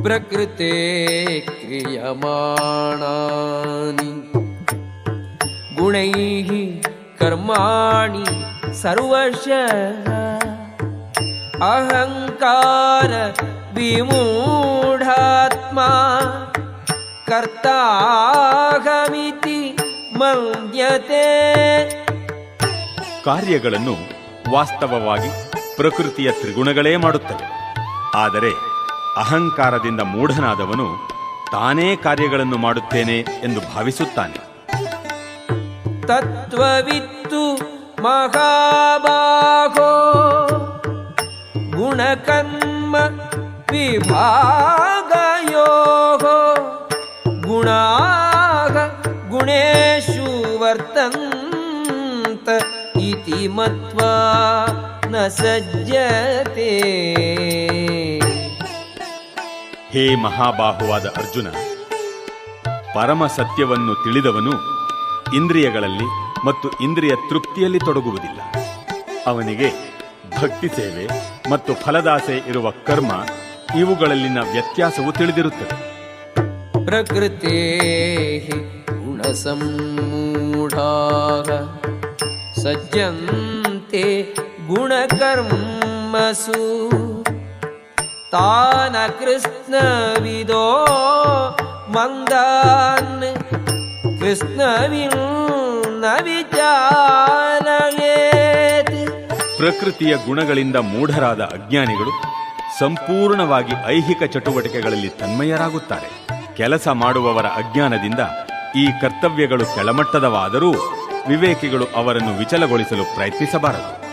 ಪ್ರಕೃತೆ ಕ್ರಿಯಮಾಣಾನಿ ಗುಣೈಃ ಕರ್ಮಾಣಿ ಸರ್ವಶಃ ಅಹಂಕಾರ ವಿಮೂಢಾತ್ಮ ಕರ್ತಾಹಮಿತಿ ಮನ್ಯತೆ. ಕಾರ್ಯಗಳನ್ನು ವಾಸ್ತವವಾಗಿ ಪ್ರಕೃತಿಯ ತ್ರಿಗುಣಗಳೇ ಮಾಡುತ್ತವೆ. ಆದರೆ ಅಹಂಕಾರದಿಂದ ಮೂಢನಾದವನು ತಾನೇ ಕಾರ್ಯಗಳನ್ನು ಮಾಡುತ್ತೇನೆ ಎಂದು ಭಾವಿಸುತ್ತಾನೆ. ತತ್ವವಿತ್ತು ಮಹಾಬಾಹೋ ಗುಣಕರ್ಮ ವಿಭಾಗಯೋಃ ಗುಣಾಃ ಗುಣೇಷು ವರ್ತಂತ ಇತಿ ಮತ್ವಾ ನ ಸಜ್ಜತೆ. ಹೇ ಮಹಾಬಾಹುವಾದ ಅರ್ಜುನ, ಪರಮ ಸತ್ಯವನ್ನು ತಿಳಿದವನು ಇಂದ್ರಿಯಗಳಲ್ಲಿ ಮತ್ತು ಇಂದ್ರಿಯ ತೃಪ್ತಿಯಲ್ಲಿ ತೊಡಗುವುದಿಲ್ಲ. ಅವನಿಗೆ ಭಕ್ತಿ ಸೇವೆ ಮತ್ತು ಫಲದಾಸೆ ಇರುವ ಕರ್ಮ ಇವುಗಳಲ್ಲಿನ ವ್ಯತ್ಯಾಸವು ತಿಳಿದಿರುತ್ತದೆ. ಪ್ರಕೃತೆ ಗುಣಸಮ್ಮೂಢಾಃ ಸಜ್ಜಂತೆ ಗುಣಕರ್ಮಸು ತಾನ ಕೃಷ್ಣವಿದೋ ಮಂದಾನ್ ಕೃಷ್ಣವಿನ್ನ ವಿಚಾರಯೇತ್. ಪ್ರಕೃತಿಯ ಗುಣಗಳಿಂದ ಮೂಢರಾದ ಅಜ್ಞಾನಿಗಳು ಸಂಪೂರ್ಣವಾಗಿ ಐಹಿಕ ಚಟುವಟಿಕೆಗಳಲ್ಲಿ ತನ್ಮಯರಾಗುತ್ತಾರೆ. ಕೆಲಸ ಮಾಡುವವರ ಅಜ್ಞಾನದಿಂದ ಈ ಕರ್ತವ್ಯಗಳು ಕೆಳಮಟ್ಟದವಾದರೂ ವಿವೇಕಿಗಳು ಅವರನ್ನು ವಿಚಲಗೊಳಿಸಲು ಪ್ರಯತ್ನಿಸಬಾರದು.